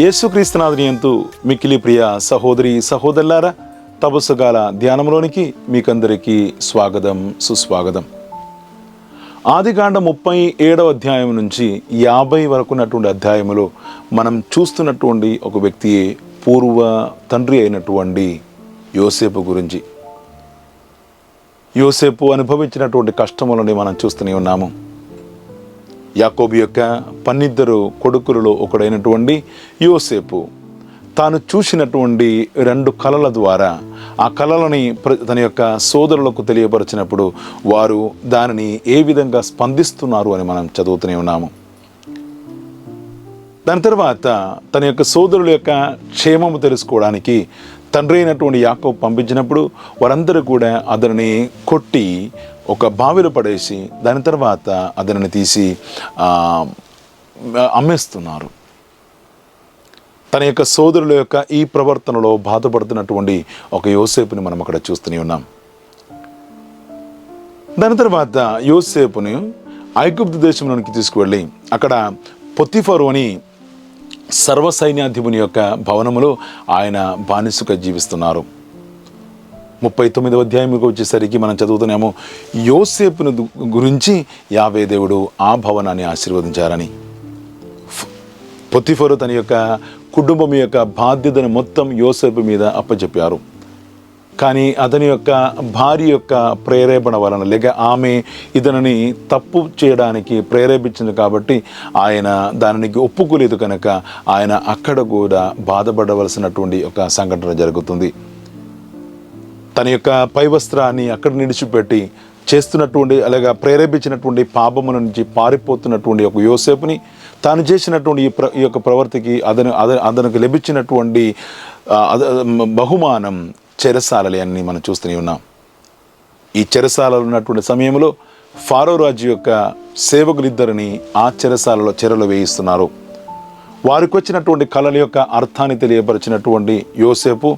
యేసుక్రీస్తునాథుని యందు మిక్కిలి ప్రియ సహోదరి సహోదరులారా, తపస్సుగాల ధ్యానంలోనికి మీకందరికీ స్వాగతం, సుస్వాగతం. ఆదికాండం 37వ అధ్యాయం నుంచి 50 వరకు ఉన్నటువంటి అధ్యాయములో మనం చూస్తున్నటువంటి ఒక వ్యక్తియే పూర్వ తండ్రి అయినటువంటి యోసేపు గురించి. యోసేపు అనుభవించినటువంటి కష్టములని మనం చూస్తూనే ఉన్నాము. యాకోబు యొక్క 12 కొడుకులలో ఒకడైనటువంటి యోసేపు తాను చూసినటువంటి 2 కలల ద్వారా ఆ కలలని తన యొక్క సోదరులకు తెలియపరిచినప్పుడు వారు దానిని ఏ విధంగా స్పందిస్తున్నారు అని మనం చదువుతూనే ఉన్నాము. దాని తర్వాత తన యొక్క సోదరుల యొక్క క్షేమము తెలుసుకోవడానికి తండ్రి అయినటువంటి యాకోబు పంపించినప్పుడు వారందరూ కూడా అతనిని కొట్టి ఒక బావిలో పడేసి దాని తర్వాత అతనిని తీసి అమ్మేస్తున్నారు. తన యొక్క సోదరుల యొక్క ఈ ప్రవర్తనలో బాధపడుతున్నటువంటి ఒక యోసేపుని మనం అక్కడ చూస్తూనే ఉన్నాం. దాని తర్వాత యోసేపుని ఐగుప్తు దేశంలోనికి తీసుకువెళ్ళి అక్కడ పొతిఫరు అని సర్వసైన్యాధిపుని యొక్క భవనములో ఆయన బానిసగా జీవిస్తున్నారు. 39వ అధ్యాయంకి వచ్చేసరికి మనం చదువుతున్నాము, యోసేపును గురించి యావే దేవుడు ఆ భవనాన్ని ఆశీర్వదించారని. పొతిఫరు తన యొక్క కుటుంబం యొక్క బాధ్యతను మొత్తం యోసేపు మీద అప్పచెప్పారు. కానీ అతని యొక్క భార్య యొక్క ప్రేరేపణ వలన, లేక ఆమె ఇతనిని తప్పు చేయడానికి ప్రేరేపించింది కాబట్టి ఆయన దానికి ఒప్పుకోలేదు కనుక ఆయన అక్కడ కూడా బాధపడవలసినటువంటి ఒక సంఘటన జరుగుతుంది. తన యొక్క పై వస్త్రాన్ని అక్కడ నిడిచిపెట్టి చేస్తున్నటువంటి అలాగా ప్రేరేపించినటువంటి పాపముల నుంచి పారిపోతున్నటువంటి ఒక యోసేపుని తాను చేసినటువంటి ఈ యొక్క ప్రవర్తికి అతనికి లభించినటువంటి బహుమానం చెరసాలలే అని మనం చూస్తూనే ఉన్నాం. ఈ చెరసాలలో ఉన్నటువంటి సమయంలో ఫారో రాజు యొక్క సేవకులిద్దరిని ఆ చెరలో వేయిస్తున్నారు. వారికి వచ్చినటువంటి కళల యొక్క అర్థాన్ని తెలియపరిచినటువంటి యోసేపు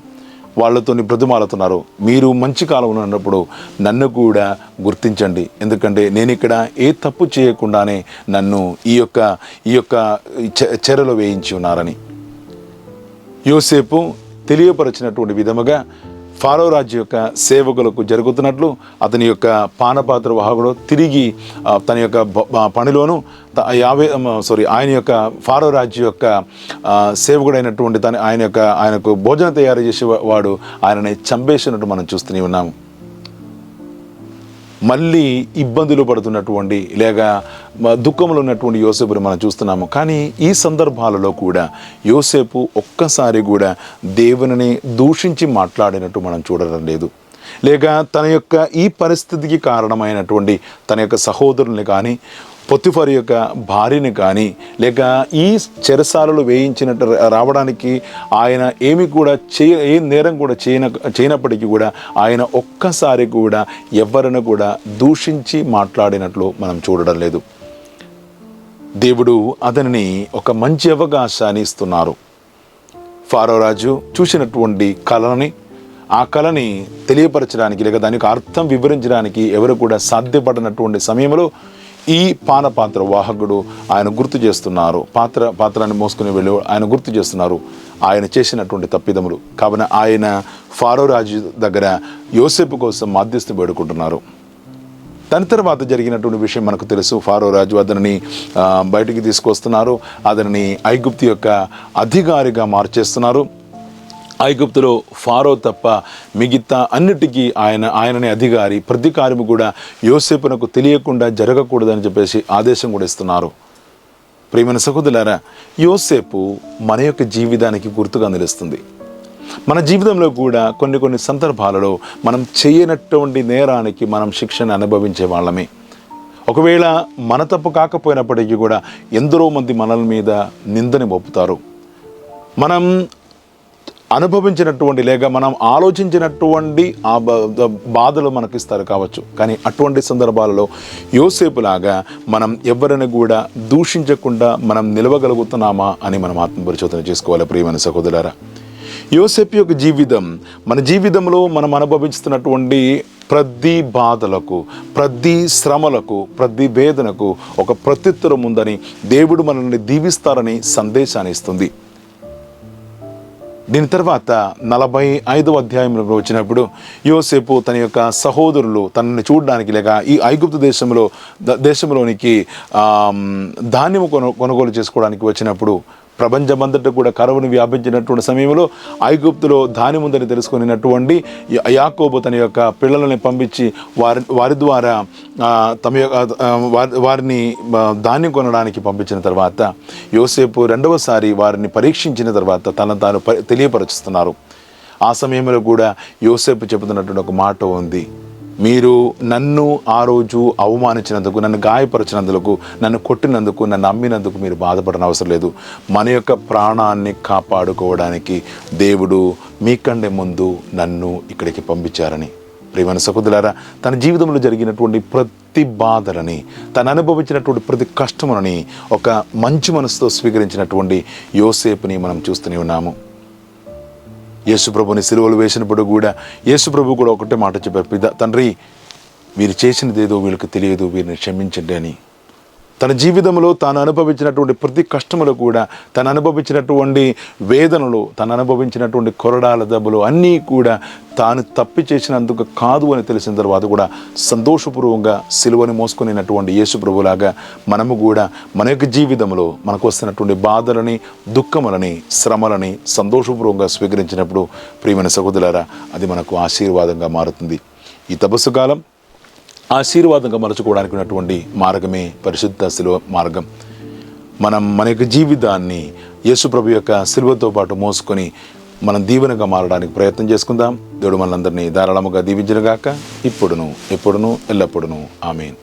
వాళ్ళతోని బ్రతిమాలుతున్నారు, మీరు మంచి కాలంలో ఉన్నప్పుడు నన్ను కూడా గుర్తించండి, ఎందుకంటే నేను ఇక్కడ ఏ తప్పు చేయకుండానే నన్ను ఈ యొక్క చెరలో వేయించి ఉన్నారని. యోసేపు తెలియపరిచినటువంటి విధముగా ఫారో రాజు యొక్క సేవకులకు జరుగుతున్నట్లు అతని యొక్క పానపాత్ర వాహకుడు తిరిగి తన యొక్క పనిలోను ఆయన యొక్క ఫారో రాజు యొక్క సేవకుడైనటువంటి ఆయనకు భోజనం తయారు చేసేవాడు ఆయనని చంపేసినట్టు మనం చూస్తూనే ఉన్నాము. మళ్ళీ ఇబ్బందులు పడుతున్నటువంటి లేక దుఃఖంలో ఉన్నటువంటి యోసేపుని మనం చూస్తున్నాము. కానీ ఈ సందర్భాలలో కూడా యోసేపు ఒక్కసారి కూడా దేవునిని దూషించి మాట్లాడినట్టు మనం చూడడం లేదు. లేక తన యొక్క ఈ పరిస్థితికి కారణమైనటువంటి తన యొక్క సహోదరుల్ని కానీ పొతిఫరు యొక్క భార్యని కానీ లేక ఈ చెరసాలలో వేయించినట్టు రావడానికి ఆయన ఏ నేరం కూడా చేయనప్పటికీ కూడా ఆయన ఒక్కసారి కూడా ఎవరిని కూడా దూషించి మాట్లాడినట్లు మనం చూడడం లేదు. దేవుడు అతనిని ఒక మంచి అవకాశాన్ని ఇస్తున్నారు. ఫారో రాజు చూసినటువంటి ఆ కళని తెలియపరచడానికి లేక దానికి అర్థం వివరించడానికి ఎవరు కూడా సాధ్యపడినటువంటి సమయంలో ఈ పానపాత్ర వాహకుడు ఆయన గుర్తు చేస్తున్నారు, పాత్రాన్ని మోసుకుని వెళ్ళి ఆయన గుర్తు చేస్తున్నారు ఆయన చేసినటువంటి తప్పిదములు. కావున ఆయన ఫారో రాజు దగ్గర యోసేపు కోసం మధ్యస్థం వేడుకుంటున్నారు. దాని తర్వాత జరిగినటువంటి విషయం మనకు తెలుసు. ఫారో రాజు అతనిని బయటికి తీసుకొస్తున్నారు, అతనిని ఐగుప్తు యొక్క అధికారిగా మార్చేస్తున్నారు. ఐగుప్తులో ఫారో తప్ప మిగతా అన్నిటికీ ఆయననే అధికారి, ప్రతి కార్యము కూడా యోసేపునకు తెలియకుండా జరగకూడదని చెప్పేసి ఆదేశం కూడా ఇస్తున్నారు. ప్రియమైన సహోదరులారా, యోసేపు మన యొక్క జీవితానికి గుర్తుగా నిలుస్తుంది. మన జీవితంలో కూడా కొన్ని సందర్భాలలో మనం చేయనటువంటి నేరానికి మనం శిక్షను అనుభవించే వాళ్ళమే. ఒకవేళ మన తప్పు కాకపోయినప్పటికీ కూడా ఎందరో మంది మనల మీద నిందని మోపుతారు. మనం అనుభవించినటువంటి లేక మనం ఆలోచించినటువంటి ఆ బాధలు మనకిస్తారు కావచ్చు. కానీ అటువంటి సందర్భాలలో యోసేపులాగా మనం ఎవరిని కూడా దూషించకుండా మనం నిలవగలుగుతున్నామా అని మనం ఆత్మపరిశోధన చేసుకోవాలి. ప్రియమైన సహోదరులారా, యోసేపు యొక్క జీవితం మన జీవితంలో మనం అనుభవిస్తున్నటువంటి ప్రతి బాధలకు, ప్రతి శ్రమలకు, ప్రతి వేదనకు ఒక ప్రత్యుత్తరం ఉందని, దేవుడు మనల్ని దీవిస్తారని సందేశాన్ని ఇస్తుంది. దీని తర్వాత 45వ అధ్యాయంలోకి వచ్చినప్పుడు యోసేపు తన యొక్క సహోదరులు తనని చూడడానికి లేక ఈ ఐగుప్తు దేశంలోనికి ధాన్యము కొనుగోలు చేసుకోవడానికి వచ్చినప్పుడు ప్రపంచమంతటా కూడా కరువును వ్యాపించినటువంటి సమయంలో ఐగుప్తులో ధాన్యం ఉందని తెలుసుకున్నటువంటి యాకోబు తన యొక్క పిల్లలని పంపించి వారి ద్వారా వారిని ధాన్యం కొనడానికి పంపించిన తర్వాత యోసేపు రెండవసారి వారిని పరీక్షించిన తర్వాత తనను తాను తెలియపరుస్తున్నారు. ఆ సమయంలో కూడా యోసేపు చెబుతున్నటువంటి ఒక మాట ఉంది, మీరు నన్ను ఆ రోజు అవమానించినందుకు, నన్ను గాయపరిచినందుకు, నన్ను కొట్టినందుకు, నన్ను అమ్మినందుకు మీరు బాధపడని అవసరం లేదు. మన యొక్క ప్రాణాన్ని కాపాడుకోవడానికి దేవుడు మీకంటే ముందు నన్ను ఇక్కడికి పంపించారని. ప్రియమైన సహోదరులారా, తన జీవితంలో జరిగినటువంటి ప్రతి బాధలని, తను అనుభవించినటువంటి ప్రతి కష్టములని ఒక మంచి మనసుతో స్వీకరించినటువంటి యోసేపుని మనం చూస్తూనే ఉన్నాము. యేసుప్రభుని సిలువలు వేసినప్పుడు కూడా యేసుప్రభు కూడా ఒకటే మాట చెప్పారు, తండ్రి వీరు చేసినదేదో వీళ్ళకి తెలియదు, వీరిని క్షమించండి అని. తన జీవితంలో తాను అనుభవించినటువంటి ప్రతి కష్టములు కూడా, తను అనుభవించినటువంటి వేదనలు, తను అనుభవించినటువంటి కొరడాల దెబ్బలు అన్నీ కూడా తాను తప్పి చేసినందుకు కాదు అని తెలిసిన తర్వాత కూడా సంతోషపూర్వకంగా సిలువని మోసుకునేటువంటి యేసుప్రభులాగా మనము కూడా మన యొక్క జీవితంలో మనకు వస్తున్నటువంటి బాధలని, దుఃఖములని, శ్రమలని సంతోషపూర్వకంగా స్వీకరించినప్పుడు ప్రియమైన సహోదరులారా, అది మనకు ఆశీర్వాదంగా మారుతుంది. ఈ తపస్సు కాలం ఆశీర్వాదంగా మలుచుకోవడానికి ఉన్నటువంటి మార్గమే పరిశుద్ధ శిలువ మార్గం. మనం మన యొక్క జీవితాన్ని యేసుప్రభు యొక్క శిలువతో పాటు మోసుకొని మనం దీవెనగా మారడానికి ప్రయత్నం చేసుకుందాం. దేవుడు మనందరినీ ధారాళముగా దీవించునుగాక, ఇప్పుడును ఎప్పుడును ఎల్లప్పుడును ఆమేన్.